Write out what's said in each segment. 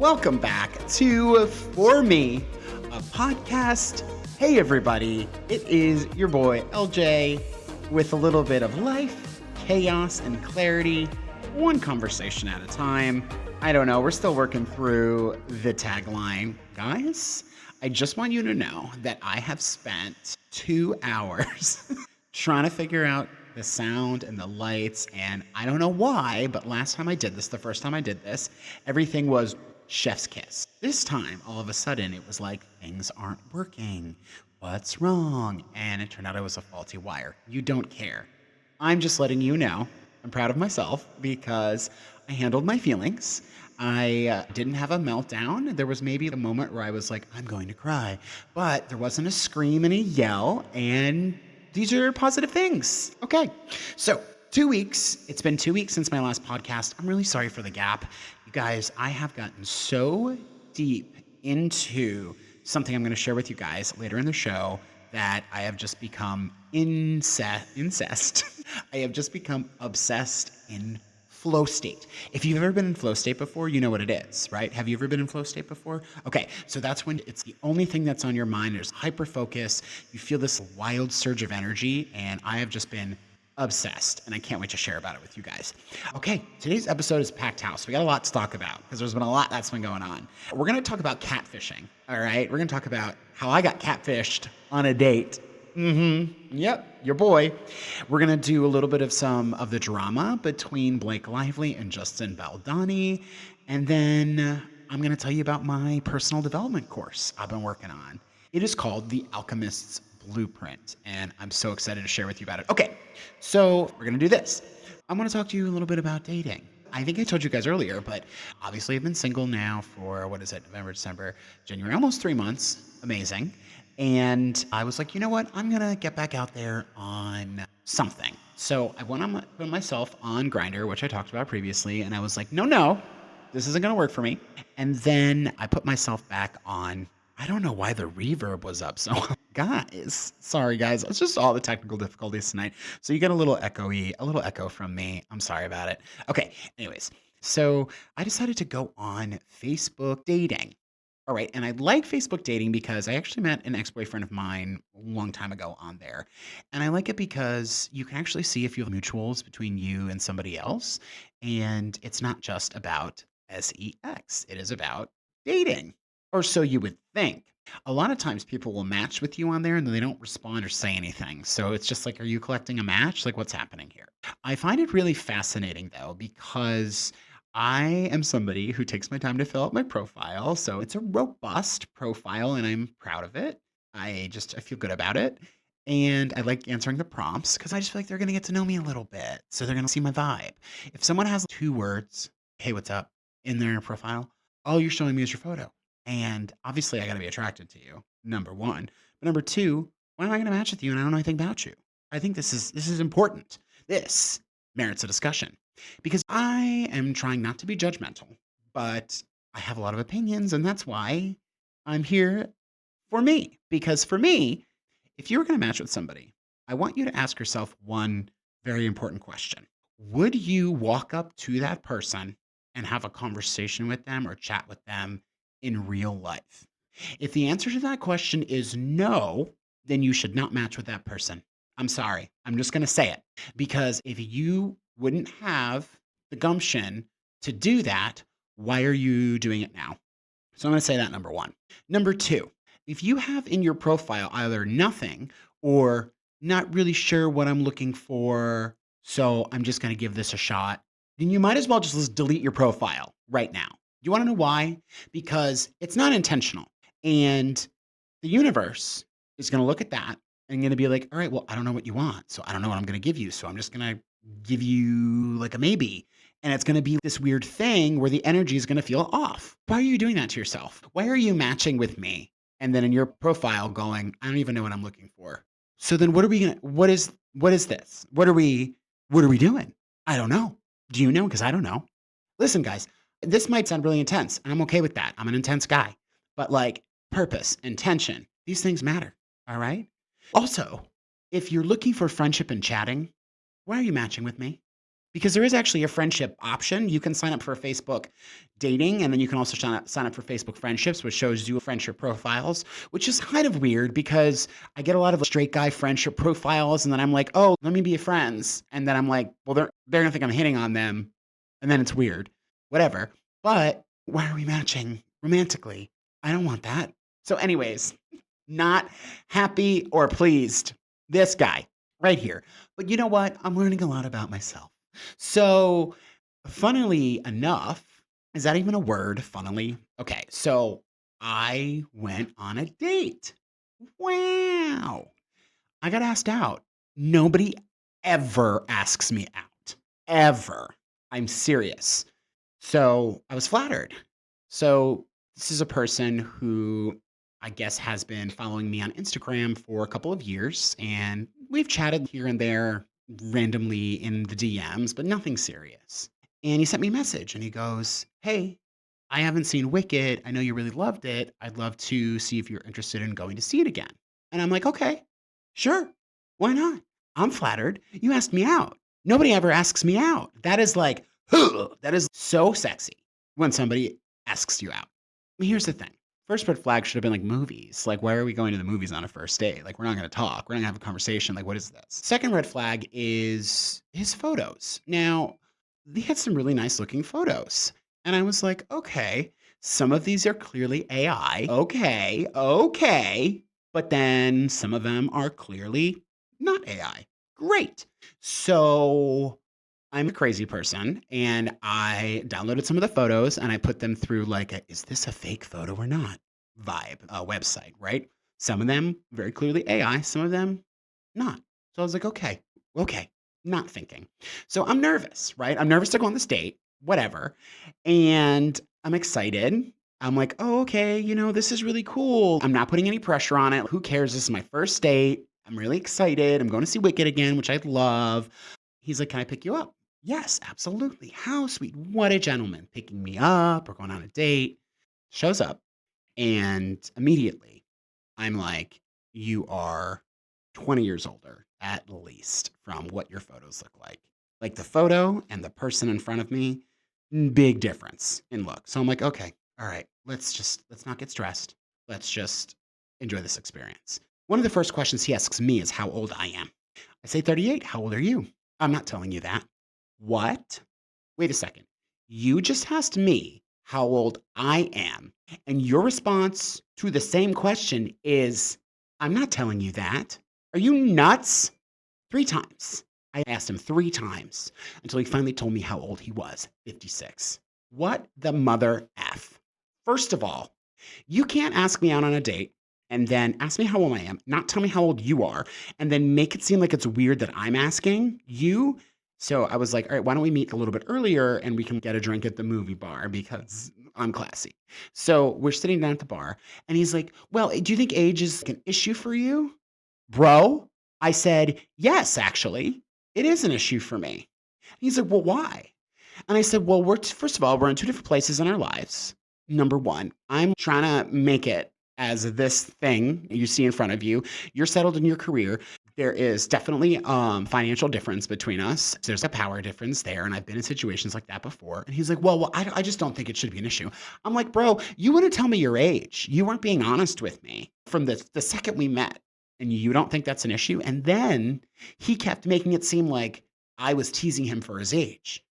welcome back to For Me, a podcast. Hey everybody, it is your boy LJ with a little bit of life, chaos, and clarity, one conversation at a time. I don't know, we're still working through the tagline. Guys, I just want you to know that I have spent 2 hours trying to figure out the sound and the lights, and I don't know why, but last time I did this, the first time I did this, everything was chef's kiss. This time, all of a sudden, it was like, things aren't working. What's wrong? And it turned out it was a faulty wire. You don't care. I'm just letting you know. I'm proud of myself because I handled my feelings. I didn't have a meltdown. There was maybe a moment where I was like, I'm going to cry. But there wasn't a scream and a yell, and these are positive things. Okay, so 2 weeks. It's been 2 weeks since my last podcast. I'm really sorry for the gap. You guys, I have gotten so deep into something I'm going to share with you guys later in the show that I have just become incest. I have just become obsessed in flow state. If you've ever been in flow state before, you know what it is, right? Have you ever been in flow state before? Okay, so that's when it's the only thing that's on your mind. There's hyper focus. You feel this wild surge of energy, and I have just been obsessed, and I can't wait to share about it with you guys. Okay, today's episode is packed house. We got a lot to talk about because there's been a lot that's been going on. We're going to talk about catfishing, all right? We're going to talk about how I got catfished on a date. Yep, your boy. We're going to do a little bit of some of the drama between Blake Lively and Justin Baldoni. And then I'm going to tell you about my personal development course I've been working on. It is called The Alchemist's Blueprint, and I'm so excited to share with you about it. Okay, so we're going to do this. I'm going to talk to you a little bit about dating. I think I told you guys earlier, but obviously I've been single now for, November, December, January, almost 3 months. Amazing. And I was like, you know what? I'm going to get back out there on something. So I put myself on Grindr, which I talked about previously, and I was like, no, this isn't going to work for me. And then I put myself back on, I don't know why the reverb was up. So sorry guys, it's just all the technical difficulties tonight. So you get a little echo from me. I'm sorry about it. Okay, anyways, so I decided to go on Facebook dating. All right, and I like Facebook dating because I actually met an ex-boyfriend of mine a long time ago on there. And I like it because you can actually see if you have mutuals between you and somebody else. And it's not just about sex, it is about dating. Or so you would think. A lot of times people will match with you on there and then they don't respond or say anything. So it's just like, are you collecting a match? Like, what's happening here? I find it really fascinating though, because I am somebody who takes my time to fill out my profile. So it's a robust profile and I'm proud of it. I feel good about it. And I like answering the prompts because I just feel like they're going to get to know me a little bit. So they're going to see my vibe. If someone has 2 words, hey, what's up, in their profile, all you're showing me is your photo. And obviously I got to be attracted to you, number 1. But number 2, why am I going to match with you and I don't know anything about you? I think this is important. This merits a discussion because I am trying not to be judgmental, but I have a lot of opinions, and that's why I'm here for me. Because for me, if you were going to match with somebody, I want you to ask yourself one very important question. Would you walk up to that person and have a conversation with them or chat with them in real life? If the answer to that question is no, then you should not match with that person. I'm sorry. I'm just going to say it. Because if you wouldn't have the gumption to do that, why are you doing it now? So I'm going to say that, number 1. Number 2, if you have in your profile either nothing or not really sure what I'm looking for, so I'm just going to give this a shot, then you might as well just delete your profile right now. You want to know why? Because it's not intentional. And the universe is going to look at that and going to be like, all right, well, I don't know what you want. So I don't know what I'm going to give you. So I'm just going to give you like a maybe. And it's going to be this weird thing where the energy is going to feel off. Why are you doing that to yourself? Why are you matching with me? And then in your profile going, I don't even know what I'm looking for. So then what is this? What are we doing? I don't know. Do you know? Because I don't know. Listen, guys, this might sound really intense, and I'm okay with that. I'm an intense guy. But like purpose, intention, these things matter. All right? Also, if you're looking for friendship and chatting, why are you matching with me? because there is actually a friendship option. You can sign up for Facebook dating, and then you can also sign up for Facebook friendships, which shows you friendship profiles, which is kind of weird because I get a lot of straight guy friendship profiles, and then I'm like, oh, let me be friends. And then I'm like, well, they're gonna think I'm hitting on them, and then it's weird. Whatever. But why are we matching romantically? I don't want that. So, anyways, not happy or pleased. This guy right here. But you know what? I'm learning a lot about myself. So, funnily enough, is that even a word? Funnily? Okay, so I went on a date. Wow. I got asked out. Nobody ever asks me out. Ever. I'm serious. So I was flattered. So this is a person who I guess has been following me on Instagram for a couple of years, and we've chatted here and there randomly in the DMs, but nothing serious. And he sent me a message and he goes, hey, I haven't seen Wicked. I know you really loved it. I'd love to see if you're interested in going to see it again. And I'm like, okay, sure. Why not? I'm flattered. You asked me out. Nobody ever asks me out. That is like, that is so sexy when somebody asks you out. I mean, here's the thing. First red flag should have been like movies. Like, why are we going to the movies on a first date? Like, we're not going to talk. We're not going to have a conversation. Like, what is this? Second red flag is his photos. Now, he had some really nice looking photos. And I was like, okay, some of these are clearly AI. Okay, okay. But then some of them are clearly not AI. Great. So I'm a crazy person and I downloaded some of the photos and I put them through like is this a fake photo or not vibe website, right? Some of them very clearly AI, some of them not. So I was like, okay, not thinking. So I'm nervous, right? I'm nervous to go on this date, whatever. And I'm excited. I'm like, oh, okay, this is really cool. I'm not putting any pressure on it. Who cares? This is my first date. I'm really excited. I'm going to see Wicked again, which I love. He's like, can I pick you up? Yes, absolutely. How sweet. What a gentleman. Picking me up or going on a date. Shows up. And immediately I'm like, you are 20 years older, at least, from what your photos look like. Like the photo and the person in front of me, big difference in look. So I'm like, okay, all right, let's not get stressed. Let's just enjoy this experience. One of the first questions he asks me is how old I am. I say 38. How old are you? I'm not telling you that. What? Wait a second. You just asked me how old I am, and your response to the same question is, I'm not telling you that. Are you nuts? 3 times. I asked him 3 times until he finally told me how old he was, 56. What the mother F? First of all, you can't ask me out on a date and then ask me how old I am, not tell me how old you are, and then make it seem like it's weird that I'm asking you. So I was like, all right, why don't we meet a little bit earlier and we can get a drink at the movie bar because I'm classy. So we're sitting down at the bar and he's like, well, do you think age is like an issue for you? Bro, I said, yes, actually, it is an issue for me. He's like, well, why? And I said, well, first of all, we're in 2 different places in our lives. Number one, I'm trying to make it as this thing you see in front of you. You're settled in your career. There is definitely financial difference between us. There's a power difference there, and I've been in situations like that before. And he's like, well, I just don't think it should be an issue. I'm like, bro, you wouldn't tell me your age. You weren't being honest with me from the second we met, and you don't think that's an issue? And then he kept making it seem like I was teasing him for his age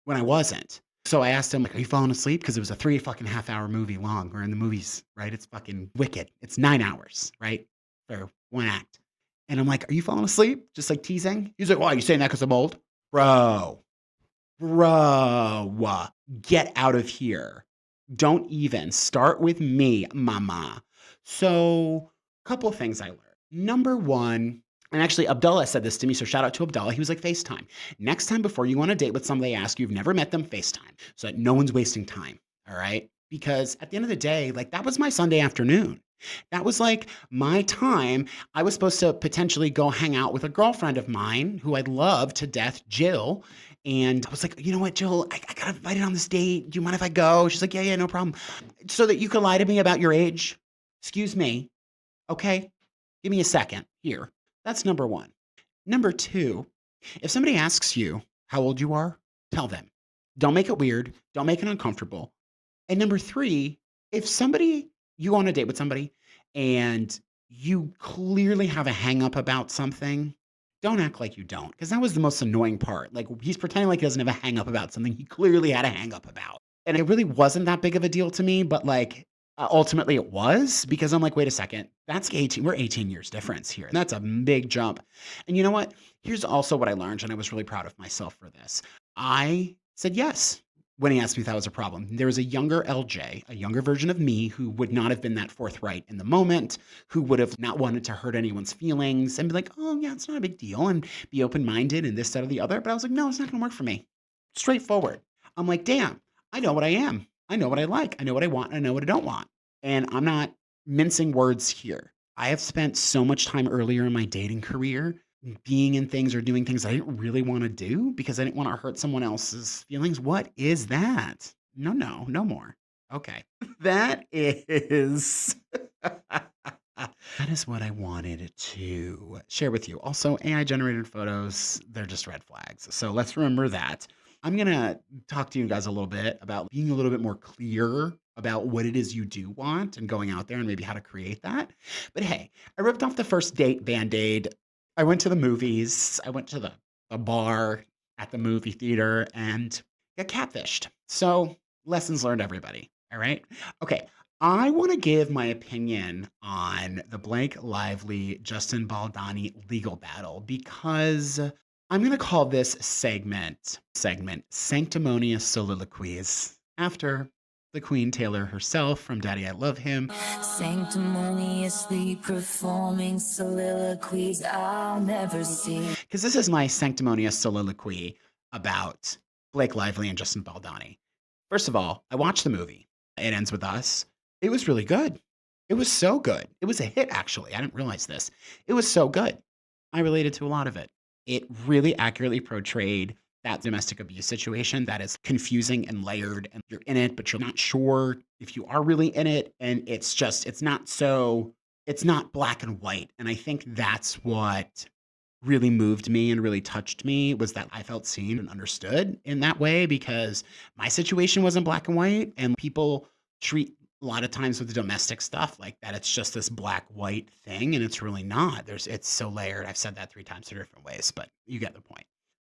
when I wasn't. So I asked him, like, are you falling asleep? Because it was a 3 fucking half-hour movie long. We're in the movies, right? It's fucking Wicked. It's 9 hours, right? For one act. And I'm like, are you falling asleep? Just like teasing. He's like, why are you saying that because I'm old? Bro, get out of here. Don't even start with me, mama. So, couple of things I learned. Number one, and actually Abdullah said this to me, so shout out to Abdullah. He was like, FaceTime. Next time before you go on a date with somebody they ask you've never met them, FaceTime. So that no one's wasting time. All right. Because at the end of the day, like that was my Sunday afternoon. That was like my time. I was supposed to potentially go hang out with a girlfriend of mine who I love to death, Jill. And I was like, you know what, Jill, I got invited on this date. Do you mind if I go? She's like, yeah, no problem. So that you can lie to me about your age? Excuse me. Okay. Give me a second here. That's number one. Number two, if somebody asks you how old you are, Tell them. Don't make it weird. Don't make it uncomfortable. And number 3, if you go on a date with somebody and you clearly have a hang up about something, don't act like you don't, because that was the most annoying part. Like, he's pretending like he doesn't have a hang up about something he clearly had a hang up about. And it really wasn't that big of a deal to me, but like, ultimately it was, because I'm like, wait a second, we're 18 years difference here. And that's a big jump. And you know what? Here's also what I learned, and I was really proud of myself for this. I said yes when he asked me if that was a problem. There was a younger LJ, a younger version of me, who would not have been that forthright in the moment, who would have not wanted to hurt anyone's feelings and be like, oh, yeah, it's not a big deal, and be open minded and this, that, or the other. But I was like, no, it's not going to work for me. Straightforward. I'm like, damn, I know what I am. I know what I like. I know what I want. I know what I don't want. And I'm not mincing words here. I have spent so much time earlier in my dating career being in things or doing things I didn't really want to do because I didn't want to hurt someone else's feelings. What is that? No, no, no more. Okay. That is that is what I wanted to share with you. Also, AI generated photos, they're just red flags. So let's remember that. I'm going to talk to you guys a little bit about being a little bit more clear about what it is you do want and going out there and maybe how to create that. But hey, I ripped off the first date band-aid. I went to the movies. I went to the bar at the movie theater and got catfished. So lessons learned, everybody. All right. Okay. I want to give my opinion on the Blake Lively Justin Baldoni legal battle because I'm going to call this segment Sanctimonious Soliloquies after the Queen Taylor herself from Daddy I Love Him. Sanctimoniously performing soliloquies I'll never see. Because this is my sanctimonious soliloquy about Blake Lively and Justin Baldoni. First of all, I watched the movie. It Ends With Us. It was really good. It was so good. It was a hit, actually. I didn't realize this. It was so good. I related to a lot of it. It really accurately portrayed that domestic abuse situation that is confusing and layered, and you're in it, but you're not sure if you are really in it. And it's not black and white. And I think that's what really moved me and really touched me, was that I felt seen and understood in that way, because my situation wasn't black and white, and people treat a lot of times with the domestic stuff like that it's just this black white thing, and it's really not. It's so layered. I've said that 3 times 3 different ways, but you get the point.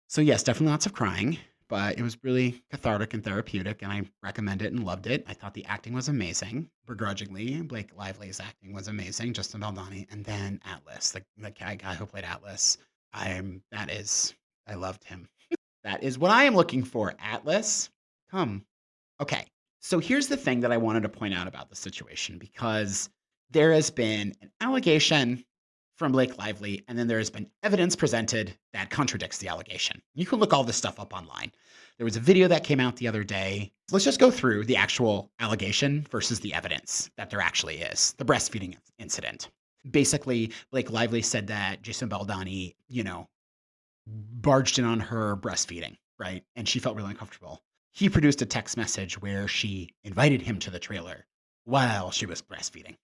So yes, definitely lots of crying, but it was really cathartic and therapeutic, and I recommend it and loved it. I thought the acting was amazing. Begrudgingly, Blake Lively's acting was amazing. Justin Baldoni, and then Atlas, the guy who played Atlas. I loved him. That is what I am looking for. Atlas, come. Okay. So here's the thing that I wanted to point out about the situation, because there has been an allegation from Blake Lively, and then there has been evidence presented that contradicts the allegation. You can look all this stuff up online. There was a video that came out the other day. Let's just go through the actual allegation versus the evidence that there actually is, the breastfeeding incident. Basically, Blake Lively said that Jason Baldoni, barged in on her breastfeeding, right? And she felt really uncomfortable. He produced a text message where she invited him to the trailer while she was breastfeeding.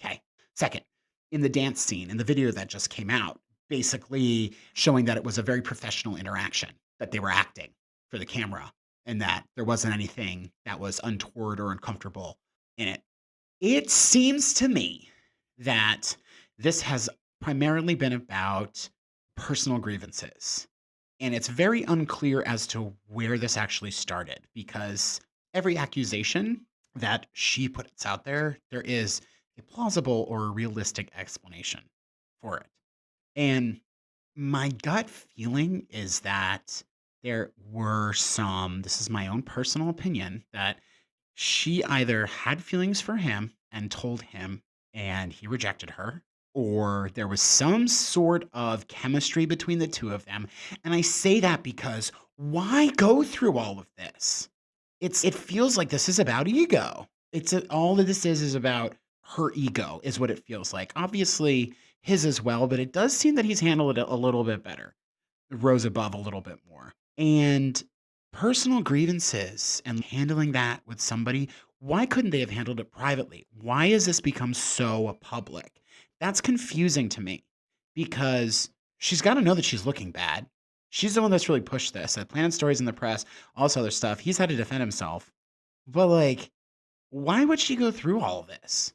Okay. Second, in the dance scene, in the video that just came out, basically showing that it was a very professional interaction, that they were acting for the camera, and that there wasn't anything that was untoward or uncomfortable in it. It seems to me that this has primarily been about personal grievances. And it's very unclear as to where this actually started, because every accusation that she puts out there, there is a plausible or a realistic explanation for it. And my gut feeling is that there were this is my own personal opinion, that she either had feelings for him and told him and he rejected her, or there was some sort of chemistry between the two of them. And I say that because why go through all of this? It feels like this is about ego. All of this is about her ego, is what it feels like. Obviously his as well, but it does seem that he's handled it a little bit better. Rose above a little bit more. And personal grievances and handling that with somebody, why couldn't they have handled it privately? Why has this become so public? That's confusing to me, because she's got to know that she's looking bad. She's the one that's really pushed this. Planet stories in the press, all this other stuff. He's had to defend himself. But like, why would she go through all of this?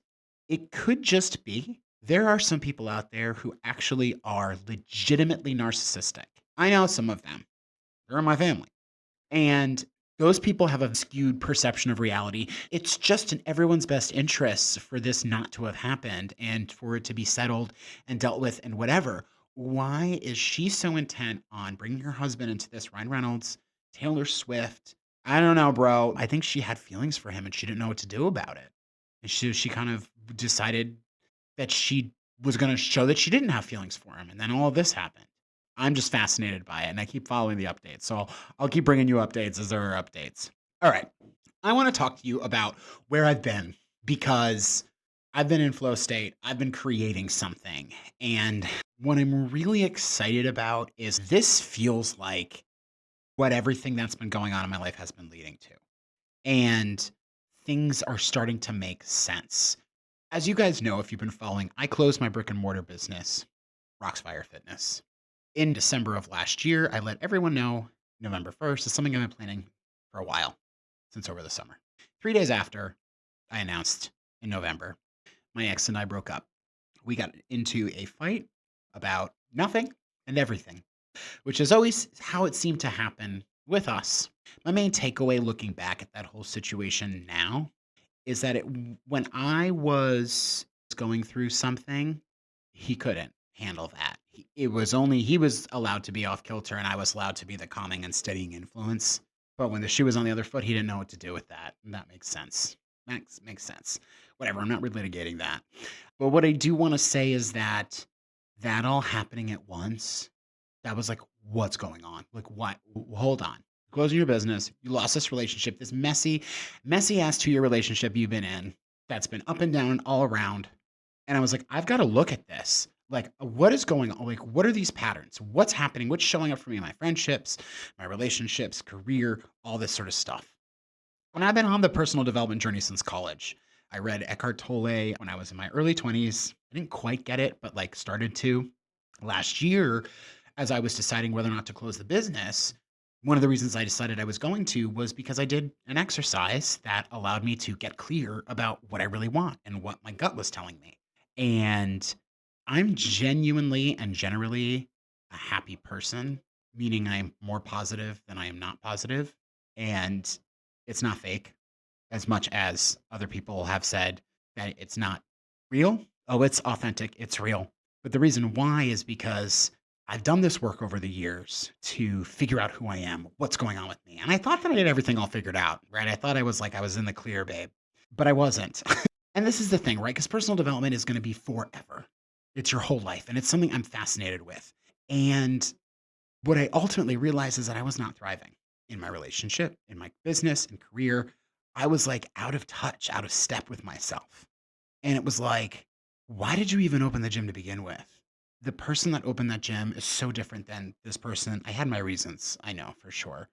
It could just be there are some people out there who actually are legitimately narcissistic. I know some of them. They're in my family. And those people have a skewed perception of reality. It's just in everyone's best interests for this not to have happened and for it to be settled and dealt with and whatever. Why is she so intent on bringing her husband into this? Ryan Reynolds, Taylor Swift. I don't know, bro. I think she had feelings for him and she didn't know what to do about it. And she kind of decided that she was going to show that she didn't have feelings for him. And then all of this happened. I'm just fascinated by it, and I keep following the updates. So I'll keep bringing you updates as there are updates. All right. I want to talk to you about where I've been because I've been in flow state. I've been creating something. And what I'm really excited about is this feels like what everything that's been going on in my life has been leading to. And things are starting to make sense. As you guys know, if you've been following, I closed my brick and mortar business, Roxfire Fitness. In December of last year, I let everyone know November 1st is something I've been planning for a while, since over the summer. 3 days after I announced in November, my ex and I broke up. We got into a fight about nothing and everything, which is always how it seemed to happen with us. My main takeaway looking back at that whole situation now is that when I was going through something, he couldn't handle that. He was allowed to be off kilter, and I was allowed to be the calming and steadying influence. But when the shoe was on the other foot, he didn't know what to do with that. And that makes sense. Makes sense. Whatever. I'm not relitigating that. But what I do want to say is that all happening at once, that was like, what's going on? Like, what? Hold on. Closing your business. You lost this relationship, this messy ass 2-year relationship you've been in that's been up and down all around. And I was like, I've got to look at this. Like, what is going on? Like, what are these patterns? What's happening? What's showing up for me in my friendships, my relationships, career, all this sort of stuff. And I've been on the personal development journey since college. I read Eckhart Tolle when I was in my early 20s. I didn't quite get it, but like started to. Last year, as I was deciding whether or not to close the business, one of the reasons I decided I was going to was because I did an exercise that allowed me to get clear about what I really want and what my gut was telling me. And I'm genuinely and generally a happy person, meaning I'm more positive than I am not positive. And it's not fake as much as other people have said that it's not real. Oh, it's authentic. It's real. But the reason why is because I've done this work over the years to figure out who I am, what's going on with me. And I thought that I had everything all figured out, right? I thought I was in the clear, babe, but I wasn't. And this is the thing, right? Because personal development is going to be forever. It's your whole life. And it's something I'm fascinated with. And what I ultimately realized is that I was not thriving in my relationship, in my business and career. I was like out of touch, out of step with myself. And it was like, why did you even open the gym to begin with? The person that opened that gym is so different than this person. I had my reasons, I know for sure.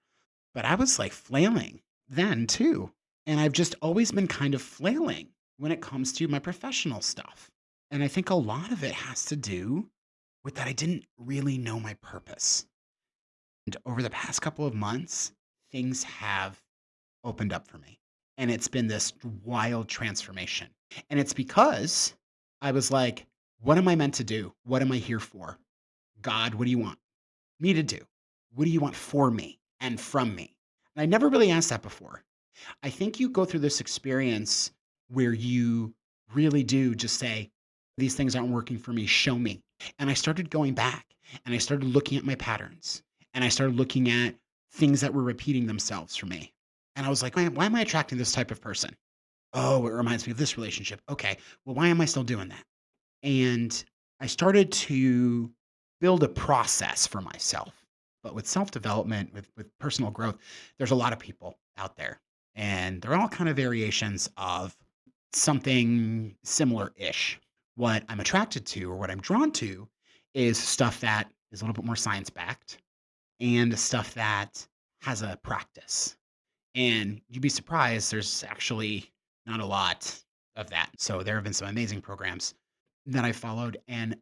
But I was like flailing then too. And I've just always been kind of flailing when it comes to my professional stuff. And I think a lot of it has to do with that I didn't really know my purpose. And over the past couple of months, things have opened up for me. And it's been this wild transformation. And it's because I was like, what am I meant to do? What am I here for? God, what do you want me to do? What do you want for me and from me? And I never really asked that before. I think you go through this experience where you really do just say, these things aren't working for me. Show me. And I started going back and I started looking at my patterns and I started looking at things that were repeating themselves for me. And I was like, why am I attracting this type of person? Oh, it reminds me of this relationship. Okay. Well, why am I still doing that? And I started to build a process for myself. But with self-development, with personal growth, there's a lot of people out there. And they're all kind of variations of something similar-ish. What I'm attracted to or what I'm drawn to is stuff that is a little bit more science-backed and stuff that has a practice. And you'd be surprised, there's actually not a lot of that. So there have been some amazing programs that I followed, and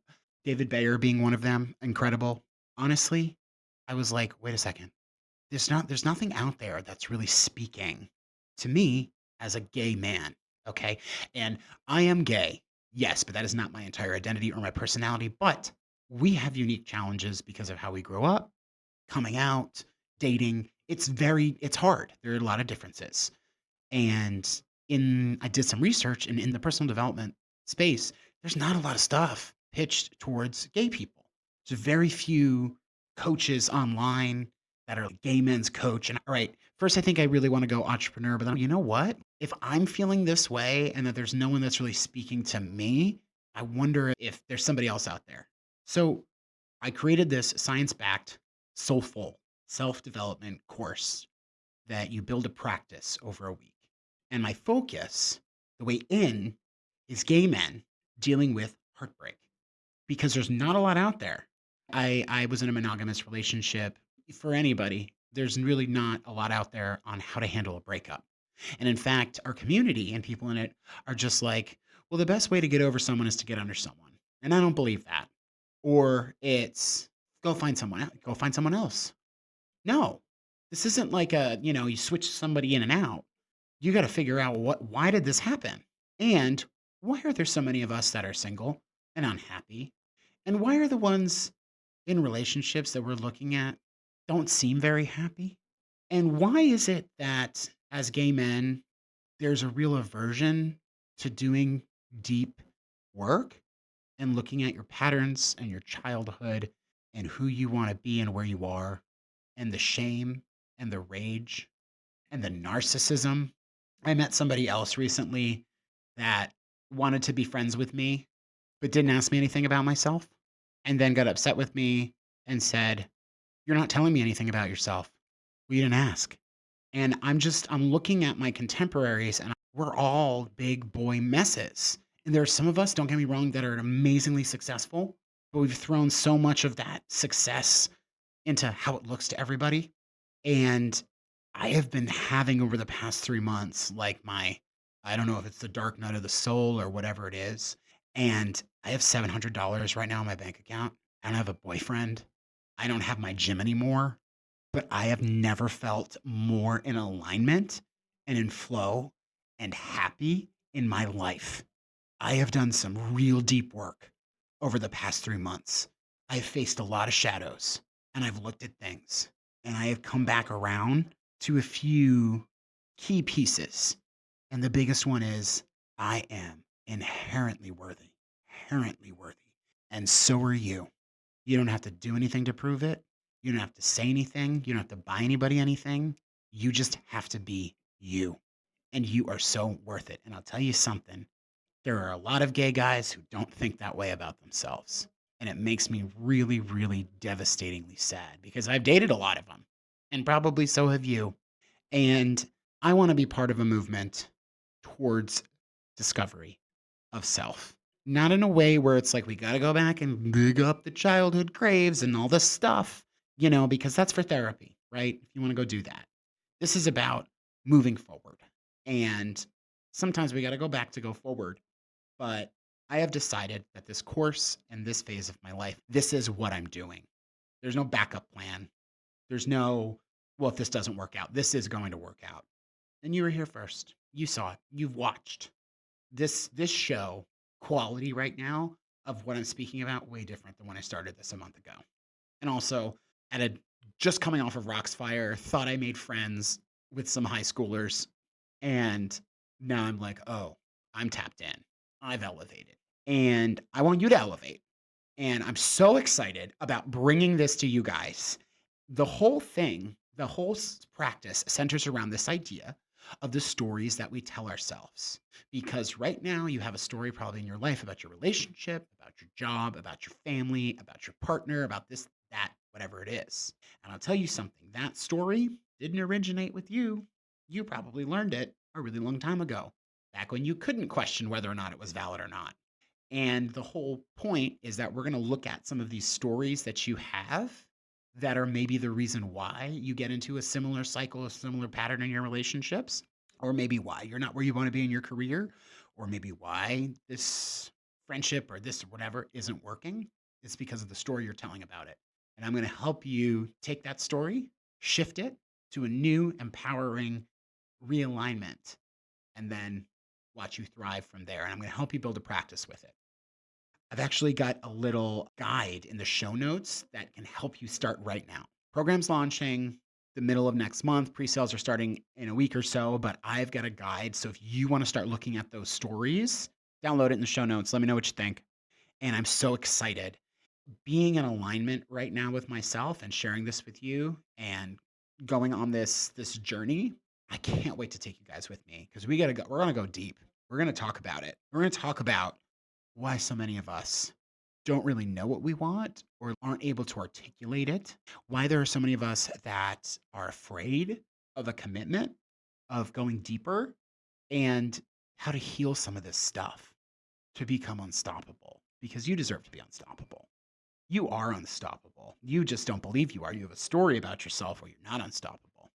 David Bayer being one of them, incredible. Honestly, I was like, wait a second. There's nothing out there that's really speaking to me as a gay man. Okay. And I am gay. Yes, but that is not my entire identity or my personality. But we have unique challenges because of how we grow up, coming out, dating. It's hard. There are a lot of differences. And I did some research, and in the personal development space, there's not a lot of stuff pitched towards gay people. There's very few coaches online that are gay men's coach. And all right, first I think I really want to go entrepreneur, but then you know what? If I'm feeling this way and that there's no one that's really speaking to me, I wonder if there's somebody else out there. So I created this science-backed, soulful self-development course that you build a practice over a week. And my focus, the way in, is gay men dealing with heartbreak because there's not a lot out there. I was in a monogamous relationship. For anybody, there's really not a lot out there on how to handle a breakup. And in fact, our community and people in it are just like, well, the best way to get over someone is to get under someone. And I don't believe that. Or it's go find someone else. No, this isn't like you switch somebody in and out. You got to figure out why did this happen? And why are there so many of us that are single and unhappy? And why are the ones in relationships that we're looking at don't seem very happy? And why is it that as gay men, there's a real aversion to doing deep work and looking at your patterns and your childhood and who you want to be and where you are and the shame and the rage and the narcissism? I met somebody else recently that wanted to be friends with me, but didn't ask me anything about myself, and then got upset with me and said, "You're not telling me anything about yourself. Well, you didn't ask." And I'm looking at my contemporaries, and we're all big boy messes. And there are some of us, don't get me wrong, that are amazingly successful, but we've thrown so much of that success into how it looks to everybody. And I have been having over the past 3 months, like I don't know if it's the dark night of the soul or whatever it is. And I have $700 right now in my bank account. I don't have a boyfriend. I don't have my gym anymore, but I have never felt more in alignment and in flow and happy in my life. I have done some real deep work over the past 3 months. I've faced a lot of shadows and I've looked at things and I have come back around to a few key pieces. And the biggest one is I am inherently worthy, inherently worthy. And so are you. You don't have to do anything to prove it. You don't have to say anything. You don't have to buy anybody anything. You just have to be you. And you are so worth it. And I'll tell you something, there are a lot of gay guys who don't think that way about themselves. And it makes me really, really devastatingly sad because I've dated a lot of them. And probably so have you. And I want to be part of a movement towards discovery of self. Not in a way where it's like we got to go back and dig up the childhood craves and all this stuff, because that's for therapy, right? If you want to go do that. This is about moving forward. And sometimes we got to go back to go forward. But I have decided that this course and this phase of my life, this is what I'm doing. There's no backup plan. There's no, well, if this doesn't work out, this is going to work out. And you were here first. You saw it. You've watched this show quality right now of what I'm speaking about way different than when I started this a month ago. And also at a just coming off of Roxfire, thought I made friends with some high schoolers. And now I'm like, oh, I'm tapped in. I've elevated. And I want you to elevate. And I'm so excited about bringing this to you guys. The whole thing, the whole practice centers around this idea of the stories that we tell ourselves. Because right now you have a story probably in your life about your relationship, about your job, about your family, about your partner, about this, that, whatever it is. And I'll tell you something, that story didn't originate with you. You probably learned it a really long time ago, back when you couldn't question whether or not it was valid or not. And the whole point is that we're going to look at some of these stories that you have that are maybe the reason why you get into a similar cycle, a similar pattern in your relationships, or maybe why you're not where you want to be in your career, or maybe why this friendship or this or whatever isn't working. It's because of the story you're telling about it. And I'm going to help you take that story, shift it to a new, empowering realignment, and then watch you thrive from there. And I'm going to help you build a practice with it. I've actually got a little guide in the show notes that can help you start right now. Program's launching the middle of next month. Pre-sales are starting in a week or so, but I've got a guide. So if you want to start looking at those stories, download it in the show notes. Let me know what you think. And I'm so excited. Being in alignment right now with myself and sharing this with you and going on this journey, I can't wait to take you guys with me because we're going to go deep. We're going to talk about it. We're going to talk about why so many of us don't really know what we want or aren't able to articulate it, why there are so many of us that are afraid of a commitment, of going deeper, and how to heal some of this stuff to become unstoppable, because you deserve to be unstoppable. You are unstoppable. You just don't believe you are. You have a story about yourself where you're not unstoppable.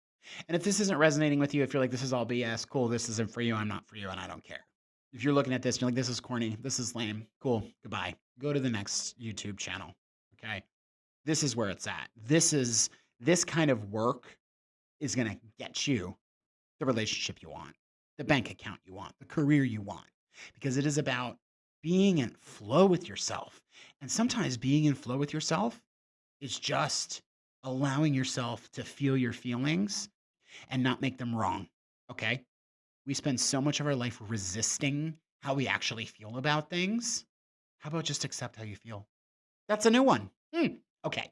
And if this isn't resonating with you, if you're like, this is all BS, cool, this isn't for you, I'm not for you, and I don't care. If you're looking at this and you're like, this is corny, this is lame, cool, goodbye. Go to the next YouTube channel, okay? This is where it's at. This kind of work is going to get you the relationship you want, the bank account you want, the career you want, because it is about being in flow with yourself. And sometimes being in flow with yourself is just allowing yourself to feel your feelings and not make them wrong, okay? We spend so much of our life resisting how we actually feel about things. How about just accept how you feel? That's a new one. Okay.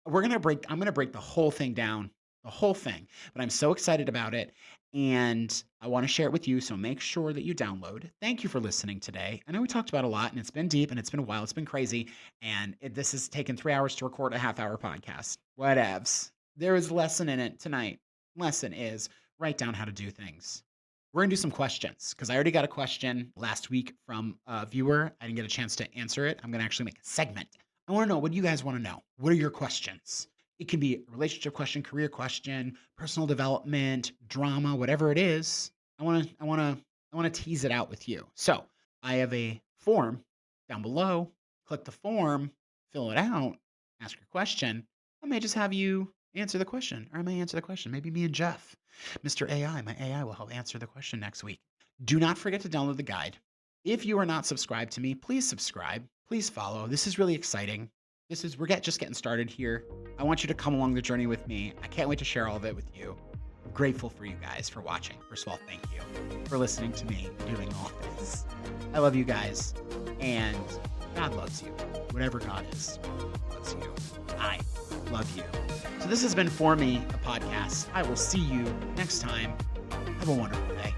I'm going to break the whole thing down, the whole thing, but I'm so excited about it. And I want to share it with you. So make sure that you download. Thank you for listening today. I know we talked about a lot and it's been deep and it's been a while. It's been crazy. And this has taken 3 hours to record a half-hour podcast. Whatevs. There is a lesson in it tonight. Lesson is write down how to do things. We're going to do some questions because I already got a question last week from a viewer. I didn't get a chance to answer it. I'm going to actually make a segment. I want to know, what do you guys want to know? What are your questions? It can be a relationship question, career question, personal development, drama, whatever it is. I want to tease it out with you. So I have a form down below. Click the form, fill it out, ask your question. I may just have you answer the question, or I may answer the question. Maybe me and Jeff, Mr. AI, my AI will help answer the question next week. Do not forget to download the guide. If you are not subscribed to me, please subscribe. Please follow. This is really exciting. We're just getting started here. I want you to come along the journey with me. I can't wait to share all of it with you. I'm grateful for you guys for watching. First of all, thank you for listening to me and doing all this. I love you guys, and God loves you. Whatever God is, loves you. I love you. So this has been For Me, a podcast. I will see you next time. Have a wonderful day.